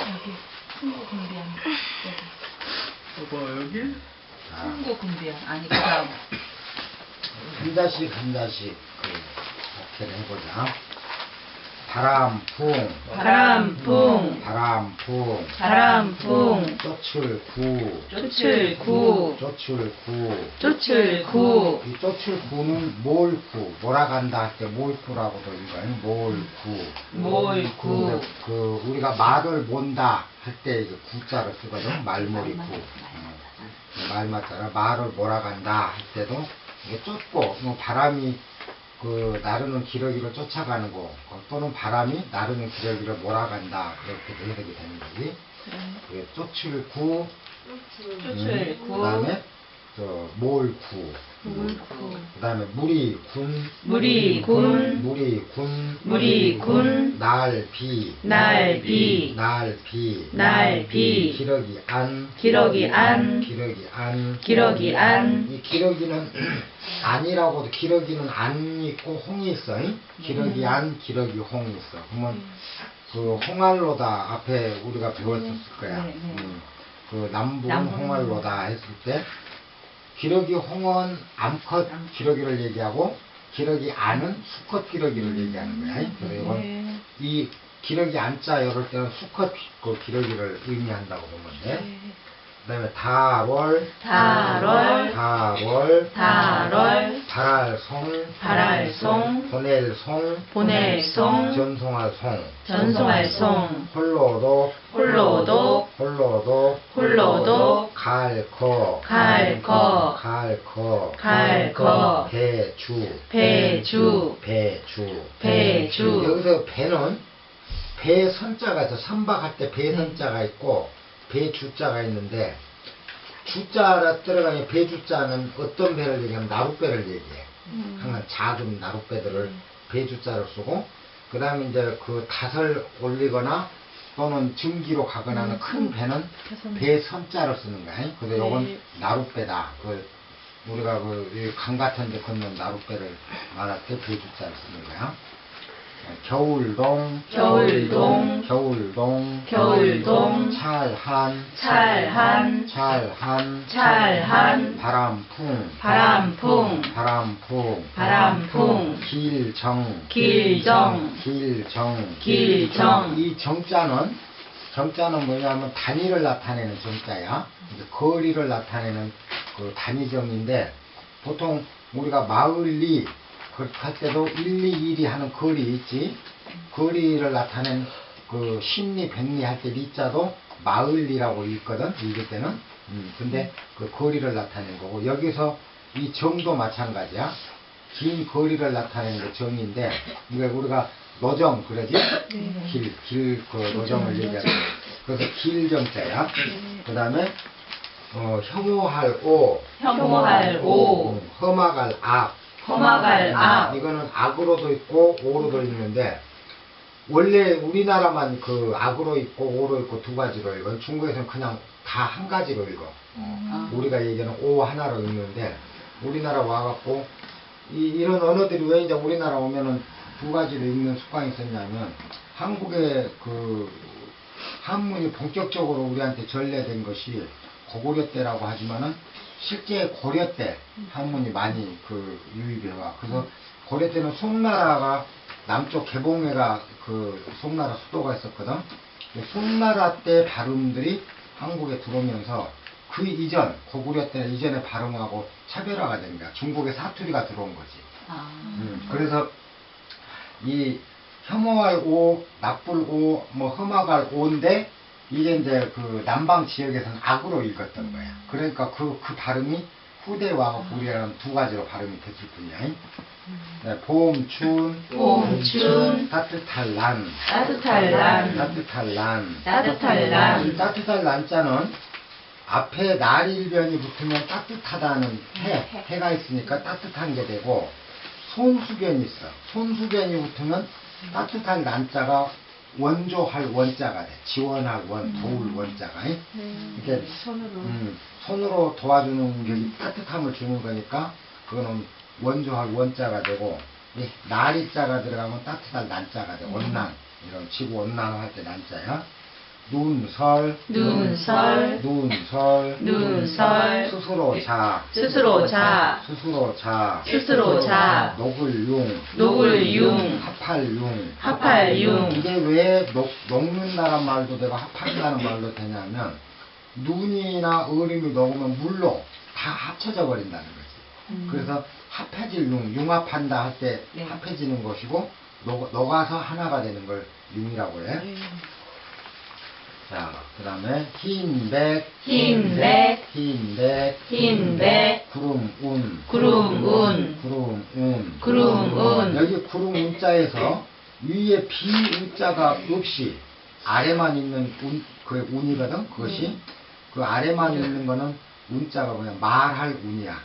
여기 승구 금비양 이거 여기? 승구 금비양 아니 그다음 한 자씩 이렇게 해보자. 바람풍 바람풍 바람풍 바람풍 쪼출구 쪼출구 쪼출구 이 쪼출구는 몰구 몰아간다 할 때 몰구라고도 읽어요. 몰구 그 우리가 말을 몬다 할 때 이제 구자를 쓰거든. 말몰이 구 말맞잖아. 말을 몰아간다 할 때도 이게 쫓고 뭐 바람이 그 나르는 기러기를 쫓아가는 거 또는 바람이 나르는 기러기를 몰아간다 그렇게 해석이 되는 거지. 그게 쪼출구 그다음에 저 몰구 그다음에 무리군 날비 기러기 안 이 기러기는 안이라고도 기러기는 안이 있고 홍이 있어. 기러기 안 기러기 홍이 있어. 그러면 그 홍알로다 앞에 우리가 배웠었을 거야. 그 남북은 홍알로다 했을 때 기러기 홍은 암컷 기러기를 얘기하고 기러기 안은 수컷 기러기를 얘기하는 거야. 그래서 이건 이 기러기 안자 이럴 때는 수컷 그 기러기를 의미한다고 보면 돼. 그 다음에 달월 보낼송 전송할송 홀로독 갈거 배주 여기서 배는 배선자가 있어. 선박할 때 배선자가 있고 배주자가 있는데 주자라 들어가면 배주자는 어떤 배를 얘기하면 나룻배를 얘기해. 항상 작은 나룻배들을 배주자로 쓰고 그 다음에 이제 그 닷을 올리거나 또는 증기로 가거나 하는 큰 배는 배선자를 쓰는 거야. 그래서 이건 나룻배다. 우리가 그 강 같은 데 걷는 나룻배를 말할 때 배주자를 쓰는 거야. 겨울동 찰한 바람풍 길정 이 정자는 뭐냐면 단위를 나타내는 정자야. 거리를 나타내는 그 단위정인데 보통 우리가 마을리 그렇게 할 때도 1, 2, 1이 하는 거리 있지. 거리를 나타낸 그 십리, 백리 할 때 리자도 마을리라고 읽거든. 읽을 때는. 근데 그 거리를 나타낸 거고 여기서 이 정도 마찬가지야. 긴 거리를 나타내는 게 정인데 이게 우리가 노정 그러지? 그 노정을 얘기하는 그래서 길정자야. 그 다음에 혐오할 오 험악할 악 이거는 악으로도 있고 오로도 있는데 원래 우리나라만 그 악으로 있고 오로 있고 두 가지로 읽어. 중국에서는 그냥 다 한 가지로 읽어. 우리가 얘기하는 오 하나로 읽는데 우리나라 와갖고 이런 언어들이 왜 이제 우리나라 오면은 두 가지로 읽는 습관이 있었냐면 한국의 그 한문이 본격적으로 우리한테 전래된 것이 고구려 때라고 하지만은 실제 고려 때 한문이 많이 그 유입해 와. 그래서 고려 때는 송나라가 남쪽 개봉해가 그 송나라 수도가 있었거든. 송나라 때 발음들이 한국에 들어오면서 그 이전 고구려 때 이전의 발음하고 차별화가 된 거야. 중국의 사투리가 들어온 거지. 그래서 이 혐오할 오, 나쁠 오, 뭐 험악할 오인데 이게 이제 그 남방 지역에서는 악으로 읽었던 거야. 그러니까 그 발음이 후대와 우리랑 두 가지로 발음이 됐을 뿐이야. 네, 봄춘 따뜻할 난 따뜻할 난자는 앞에 날일변이 붙으면 따뜻하다는 해가 있으니까 따뜻한 게 되고 손수변이 있어. 손수변이 붙으면 따뜻한 난자가 원조할 원자가 돼. 지원할 원, 도울 원자가. 이렇게 손으로 도와주는 게 따뜻함을 주는 거니까 그거는 원조할 원자가 되고 날이자가 들어가면 따뜻할 난자가 돼. 온난. 이런 지구 온난화 할 때 난자야. 눈설, 눈설, 눈설, 눈설, 스스로 자, 스스로 자, 스스로 자, 스스로 자, 녹을융, 녹을융, 하팔융. 하팔융. 이게 왜 녹는다는 말도 되고 하팔이라는 말도 되냐면 눈이나 얼음이 녹으면 물로 다 합쳐져 버린다는 거지. 그래서 합해질 융, 융합한다 할 때 네. 합해지는 것이고 녹아서 하나가 되는 걸 융이라고 해. 자, 그 다음에 흰백, 흰백, 흰백, 흰백, 구름운, 구름운, 구름운. 구름운. 여기 구름운자에서 위에 비운자가 없이 아래만 있는 그 운이거든. 그것이 그 아래만 있는 거는 운자가 그냥 말할 운이야.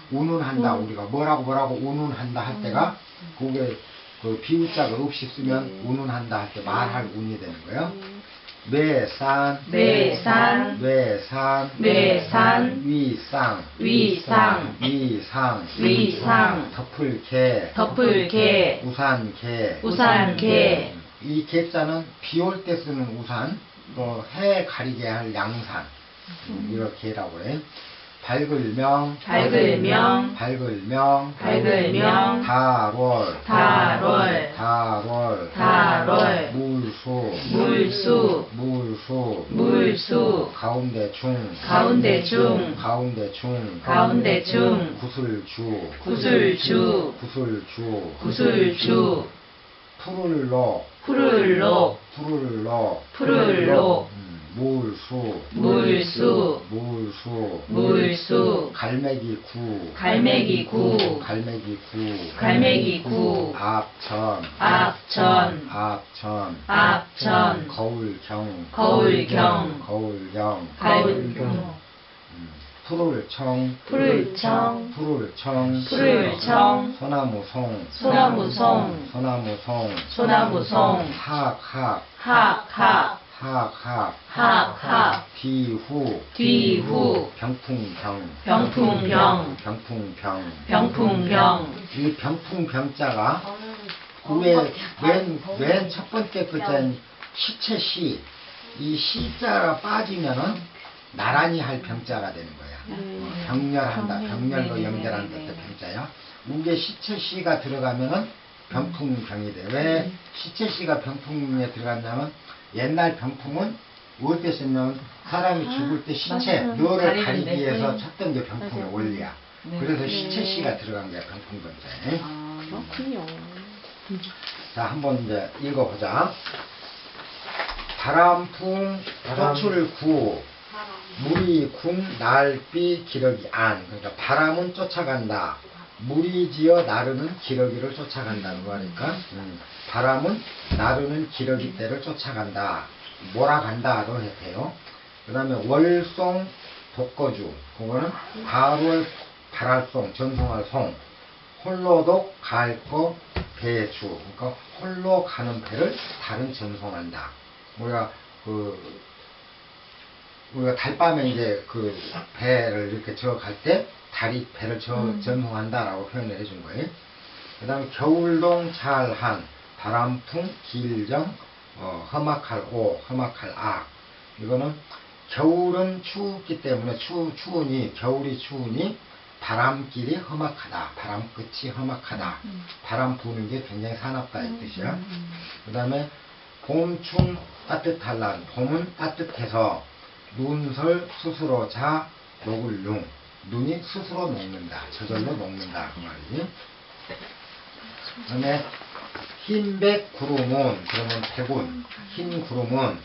운운한다. 우리가 뭐라고 운운한다 할 때가 그게 그 비운자가 없이 쓰면 운운한다 할 때 말할 운이 되는 거예요. 매산, 매산, 외산, 매산, 위상, 위상, 위상, 위상, 덮을개, 덮을개, 우산개. 우산개. 이 개자는 비 올 때 쓰는 우산, 또 해 가리게 할 양산, 이렇게라고 해. 밝을명, 밝을명, 밝을명, 밝을명, 달월, 달월, 달월, 달월, 물수, 물수, 물수, 물수, 가운데중, 가운데중, 가운데중, 가운데중, 구슬주, 구슬주, 구슬주, 구슬주, 푸를로, 푸를로, 푸를로, 푸를로, 물수, 물수, 물수, 물수, 갈매기구, 갈매기구, 갈매기구, 갈매기구, 앞천, 앞천, 앞천, 앞천, 거울경, 거울경, 거울경, 거울경, 푸를청, 푸를청, 푸를청, 푸를청, 소나무송, 소나무송, 소나무송, 소나무송, 학학, 학학, 학학, 학학, 뒤후, 뒤후, 병풍병, 병풍병, 병풍병. 병풍병. 이 병풍병자가 맨 첫 번째 글자인 시체시, 이 시자가 빠지면은 나란히 할 병자가 되는 거야. 병렬한다, 병렬로 연결한다 때 병자야. 우게 시체시가 들어가면은 병풍병이 돼. 왜 시체시가 병풍에 들어갔냐면 옛날 병풍은 무엇 때 썼냐면 사람이 죽을 때 시체, 뇌를 가리기 위해서 쳤던 게 병풍의 원리야. 그래서 시체시가 들어간 거야, 병풍병자에. 그렇군요. 자, 한번 이제 읽어보자. 바람풍 쫓을구, 물이 궁 날비 기러기 안. 그러니까 바람은 쫓아간다. 물이 지어 나르는 기러기를 쫓아간다는 거니까 바람은 나르는 기러기 떼를 쫓아간다. 몰아간다도 해요. 그 다음에 월송 독거주, 그거는 가을 발할송, 전송할 송. 홀로독 갈거 배주, 그러니까 홀로 가는 배를 달은 전송한다. 우리가 달밤에 이제 그 배를 이렇게 저어갈 때 달이 배를 전송한다라고 표현을 해준 거예요. 그 다음에 겨울동 찰한, 바람풍 길정, 험악할 오, 험악할 악. 이거는 겨울은 추웠기 때문에 추우니, 겨울이 추우니 바람길이 험악하다. 바람 끝이 험악하다. 바람 부는 게 굉장히 사납다 이 뜻이야. 그 다음에 봄충 따뜻할 날, 봄은 따뜻해서 눈설 스스로 자 녹을융, 눈이 스스로 녹는다. 저절로 녹는다 그 말이지. 그 다음에 흰백 구름은, 그러면 백운, 흰 구름은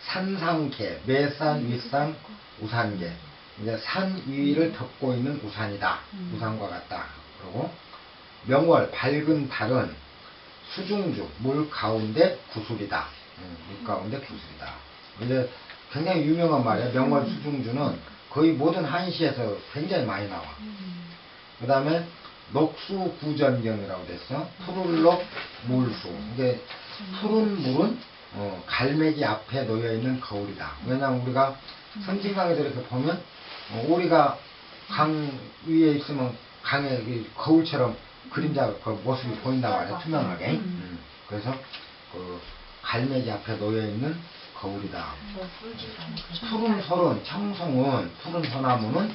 산상개, 매산, 윗산, 우산개. 이제 산 위를 덮고 있는 우산이다. 우산과 같다. 그리고 명월, 밝은 달은 수중주, 물 가운데 구슬이다. 물 가운데 구슬이다. 이제 굉장히 유명한 말이야. 명월 수중주는 거의 모든 한시에서 굉장히 많이 나와. 그 다음에 녹수구전경이라고 됐어. 푸를록 물수. 이게 푸른 물은 갈매기 앞에 놓여있는 거울이다. 왜냐면 우리가 섬진강에서 이렇게 보면 오리가 강 위에 있으면 강에 거울처럼 그림자 그 모습이 보인단 말이야. 투명하게. 그래서 그 갈매기 앞에 놓여 있는 거울이다. 푸른 설은 청송은 푸른 소나무는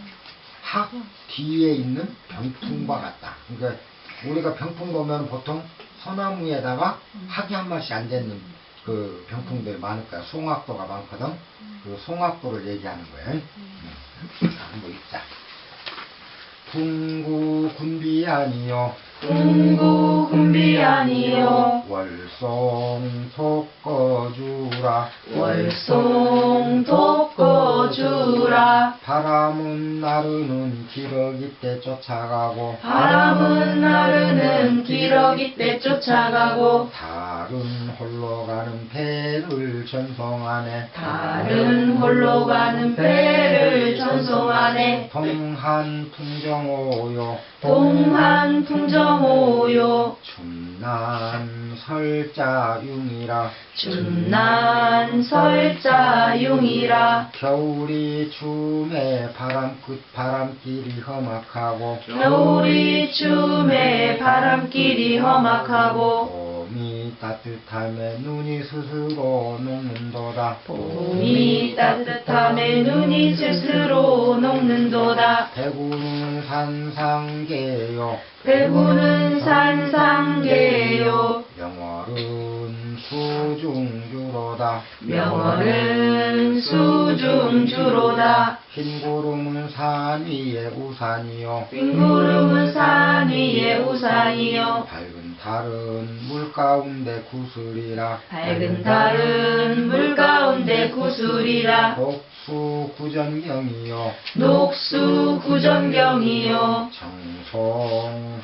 학 뒤에 있는 병풍과 같다. 그러니까 우리가 병풍 보면 보통 소나무에다가 학이 한 마씩 앉아있는 그 병풍들 많을까. 송악도가 많거든. 그 송악도를 얘기하는 거예요. 자, 한번 읽자. 궁구 군비 아니요. 궁구 군비 아니요. 월송 독거주라. 월송 독거주라. 바람은 나르는 기러기 때 쫓아가고. 바람은 나르는 기러기 때 쫓아가고. 다른 홀로 가는 배를 전송하네. 다른 홀로 가는 배를 전송하네. 동한 풍정오요. 동한 풍정오요. 춤난 설자융이라. 춤난 설자융이라. 겨울이 춤에 바람길이 험악하고. 겨울이 춤에 바람길이 험악하고. 봄이 따뜻함에 눈이 스스로 녹는도다. 봄이 따뜻함에 눈이 스스로 녹는도다. 배구는 산상계요. 배구는 산상계요. 명월은 수중주로다. 명월은 수중주로다. 흰 구름은 산 위에 우산이요. 흰 구름은 산 위에 우산이요. 밝은 달은 물 가운데 구슬이라. 밝은 달은 물 가운데 구슬이라. 녹수 구전경이요. 녹수 구전경이요.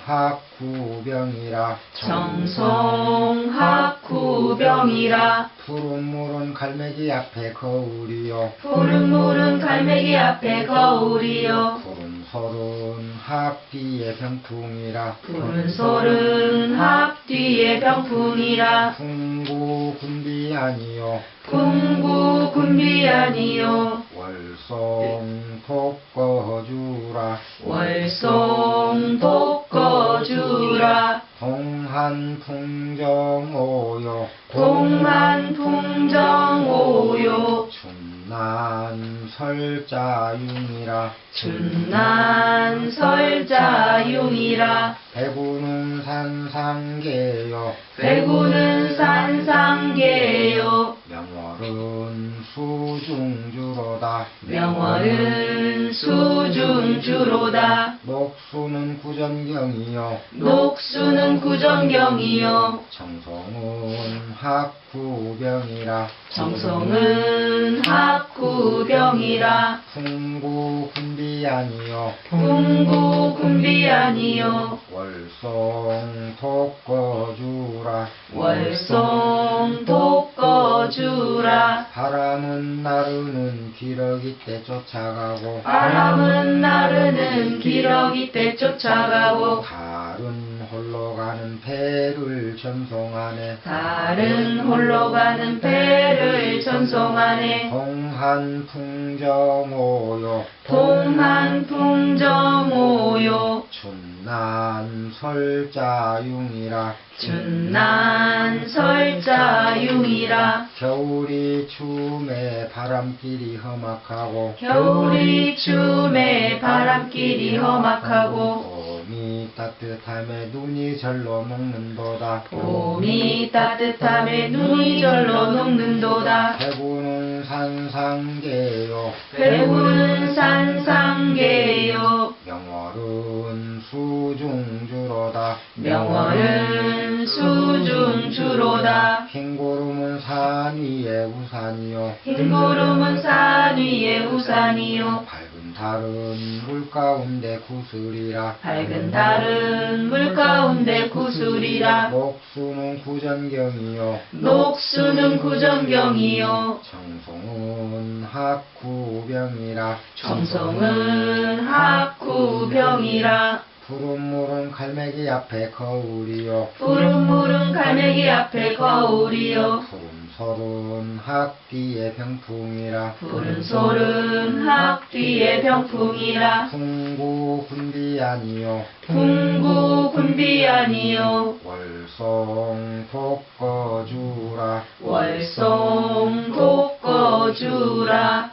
정송학구병이라. 정송학구병이라. 푸른 물은 갈매기 앞에 거울이요. 푸른 물은 갈매기 앞에 거울이요. 푸른 설은 학 뒤에 병풍이라. 푸른 솔은 합 뒤에 병풍이라. 풍구 군비 아니요. 궁구 군비 아니요. 월송 독거주라. 월송 독거주라. 동한 풍정오요. 동한 풍정오요. 춤난 설자융이라. 춤난 설자융이라. 배구는 산상계요. 배구는 산상계요. 명월은 수중주로다. 명월은 수중주로다. 녹수는 구전경이요. 녹수는 구전경이요. 정성은 학구병이라. 정성은 학구병이라. 풍구 군비 아니요. 풍구 군비 아니요. 월송 독거주라. 월송 독거주라. 바람은 나르는 기러기 때 쫓아가고. 바람은 나르는 기러기 때 쫓아가고. 다른 홀로 가는 배를 전송하네. 다른 홀로 가는 배를 전송하네. 동한 풍정오요. 동한 풍정오요. 춘난 설자융이라. 춘난 설자융이라. 겨울이 춤에 바람길이 험악하고. 겨울이 춤에 바람길이 험악하고. 봄이 따뜻함에 눈이 절로 녹는도다. 봄이 따뜻함에 눈이 절로 녹는도다. 배구는 산상계요. 배구는 산상계요. 명월은 수중주로다. 명월은 수중주로다. 흰 구름은 산 위에 우산이요. 흰 구름은 산 위에 우산이요. 밝은 달은 물 가운데 구슬이라. 밝은 달은 물 가운데 구슬이라. 녹수는 구전경이요. 녹수는 구전경이요. 정송은 학구병이라. 정성은 학구병이라. 푸른 물은 갈매기 앞에 거울이요. 푸른 물은 갈매기 앞에 거울이요. 푸른 설은 학 뒤에 병풍이라. 푸른 솔은 합 뒤에 병풍이라. 풍구 군비아니요 풍구 군비아니요 월송 독거주라 월송 독거주라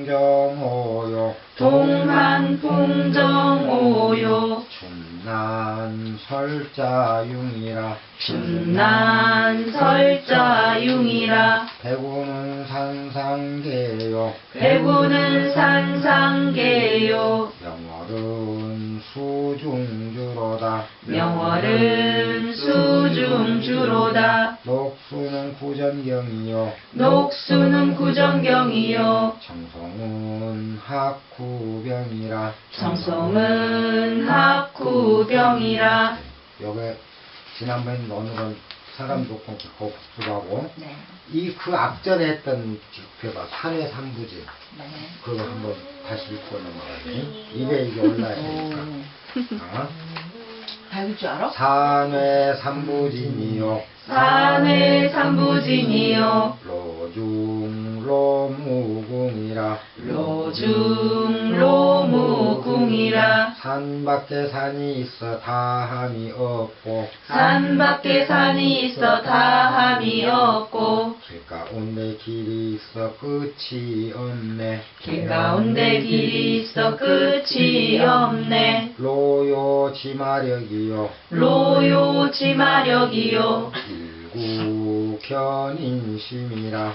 동한풍정오요 동한풍정오요 춘난설자융이라 춘난설자융이라 배구는 산상계요 배구는 산상계요 명월은 수중주로다 명월은 수중주로다 녹수는 구전경이요 녹수는 구정경이요 청송은 학구병이라 청송은 학구병이라 여기 지난번 오늘은 사람 조건 듣고 복수하고 네. 이 그 앞전에 했던 지표가 산의 삼부지 네. 그거 한번 다시 읽고 넘어가야지 이게 올라야 되니까 다 읽을 줄 알아? 산의 삼부진이요 산의 삼부진이요 로중로무궁이라 로중로무궁이라 산 밖에 산이 있어 다함이 없고 산 밖에 산이 있어 다함이 없고 길 가운데 길이 있어 끝이 없네 길 가운데 길이 있어 끝이 없네 로요지마력이요 로요지마력이요 일구견인심이라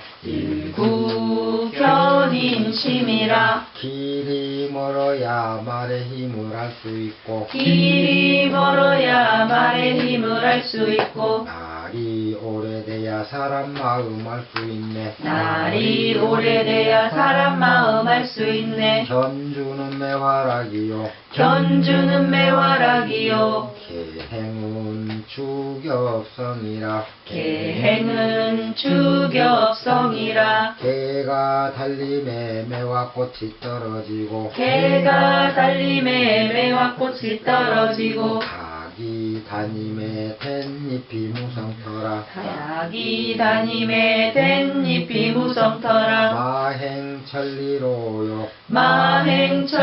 일구견인심이라 길이 멀어야 말에 힘을 할 수 있고 길이 멀어야 말에 힘을 할 수 있고 날이 오래돼야 사람 마음 알 수 있네 날이 오래돼야 사람 마음 알 수 있네 견주는 매화락이요 견주는 매화락이요 계행은 주ገብ성이라 계행은 주ገብ성이라 개가 달림에 매화꽃이 떨어지고 개가 달림에 매화꽃이 떨어지고 닭이 다님에 댄잎이 무성터라 닭이 다님에 댄잎이 무성터라 마행천리로요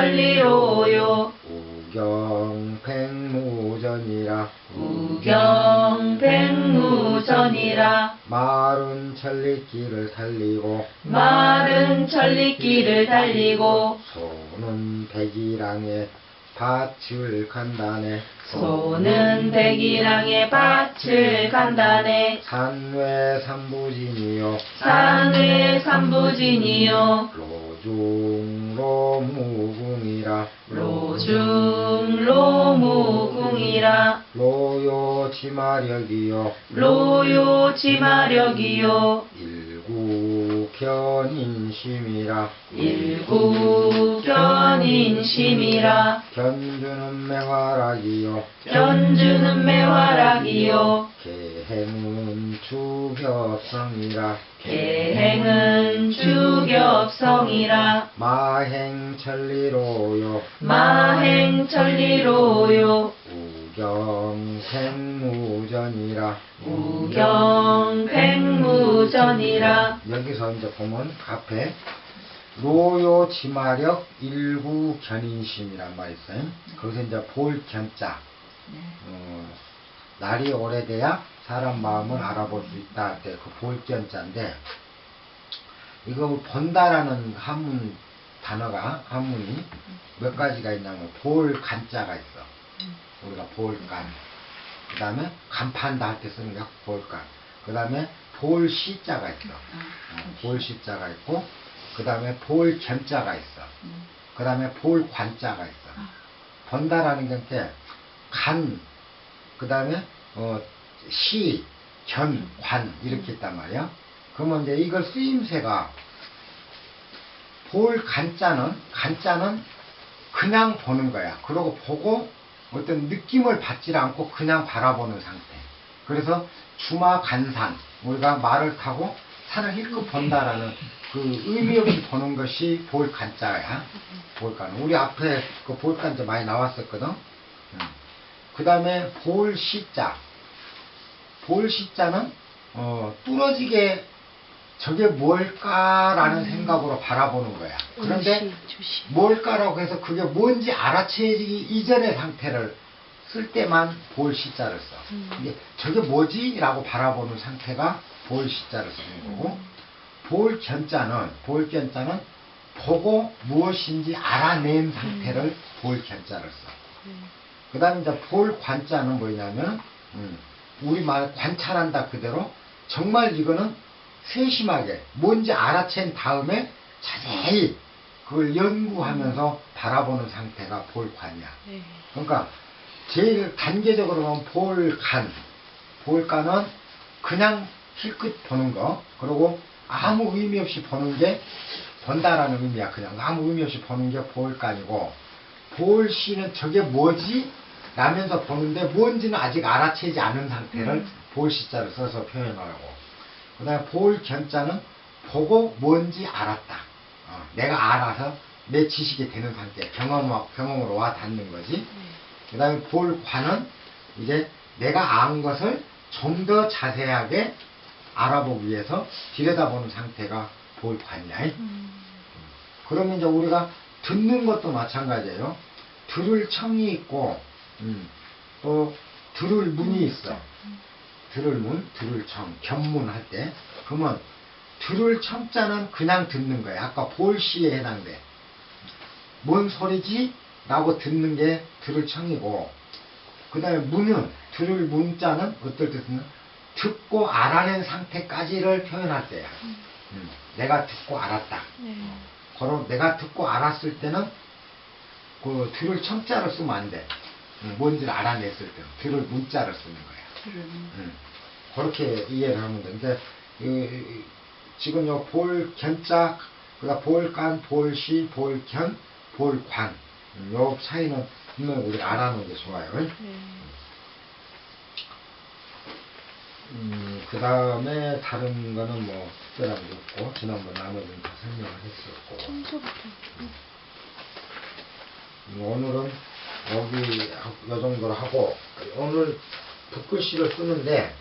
마행천리로요 우경백무전이라 우경백무전이라 마른 천리길을 달리고 마른 천리길을 달리고 소는 백이랑에 밭을 간다네 소는 백이랑의 밭을 간다네 산외 삼부진이요 산외 삼부진이요 로중로무궁이라 로중로무궁이라 로요지마력이요 로요지마력이요 일구견인심이라 일구견인심이라 견주는 매화락이요 견주는 매화락이요 계행은 주ገብ성이라 계행은 주ገብ성이라 마행천리로요 마행천리로요 우경백무전이라 우경백무전이라 여기서 이제 보면 앞에 로요지마력 일구견인심이란 말이 있어요. 거기서 이제 볼견자 날이 오래돼야 사람 마음을 알아볼 수 있다 할 때 그 볼견자인데 이거 본다라는 한문이 몇 가지가 있냐면 볼간자가 있어. 우리가 볼간. 그 다음에 간판다 할 때 쓰는 게 볼간. 그 다음에 볼시자가 있어. 볼시자가 있고 그 다음에 볼견자가 있어. 그 다음에 볼관자가 있어. 본다라는 게 간, 그 다음에 시, 견, 관 이렇게 있단 말이야. 그러면 이제 이걸 쓰임새가 간자는 그냥 보는 거야. 그러고 보고 어떤 느낌을 받지 않고 그냥 바라보는 상태. 그래서 주마간산 우리가 말을 타고 산을 힐끗 본다라는 그 의미 없이 보는 것이 볼간자야. 볼간. 우리 앞에 그 볼간자 많이 나왔었거든. 그 다음에 볼시자. 볼시자는 뚫어지게 저게 뭘까라는 생각으로 바라보는 거야. 그런데 뭘까라고 해서 그게 뭔지 알아채기 이전의 상태를 쓸 때만 볼 시자를 써. 근데 저게 뭐지? 라고 바라보는 상태가 볼 시자를 쓰는 거고, 볼 견자는 보고 무엇인지 알아낸 상태를 볼 견자를 써. 그 다음에 이제 볼 관자는 뭐냐면, 우리말 관찰한다 그대로 정말 이거는 세심하게 뭔지 알아챈 다음에 자세히 그걸 연구하면서 바라보는 상태가 볼관이야. 그러니까 제일 단계적으로 보면 볼간은 그냥 힐끗 보는 거, 그리고 아무 의미 없이 보는 게 본다라는 의미야. 그냥 아무 의미 없이 보는 게 볼간이고, 볼시는 저게 뭐지? 라면서 보는데 뭔지는 아직 알아채지 않은 상태를 볼시자를 써서 표현하고, 그 다음에 볼견자는 보고 뭔지 알았다. 내가 알아서 내 지식이 되는 상태, 경험으로 와 닿는 거지. 그 다음에 볼관은 이제 내가 안 것을 좀 더 자세하게 알아보기 위해서 들여다보는 상태가 볼관이야. 그러면 이제 우리가 듣는 것도 마찬가지예요. 들을 청이 있고, 또 들을 문이 있어. 들을 문, 들을 청, 견문 할 때. 그러면 들을 청자는 그냥 듣는 거야. 아까 볼시에 해당돼. 뭔 소리지? 라고 듣는 게 들을 청이고, 그 다음에 문은, 들을 문자는 어떨 때 쓰는? 듣고 알아낸 상태까지를 표현할 때야. 내가 듣고 알았다. 그럼 내가 듣고 알았을 때는 그 들을 청자를 쓰면 안 돼. 뭔지를 알아냈을 때 들을 문자를 쓰는 거야. 그렇게 이해를 하면 돼. 근데 지금 요 볼견자, 그다음 볼간, 볼시, 볼견, 볼관, 요 차이는 분명히 우리가 알아놓는 게 좋아요. 그 다음에 다른 거는 뭐 특별한 게 없고, 지난번 나머지는 다 설명을 했었고, 오늘은 여기 요 정도로 하고, 오늘 붓글씨를 쓰는데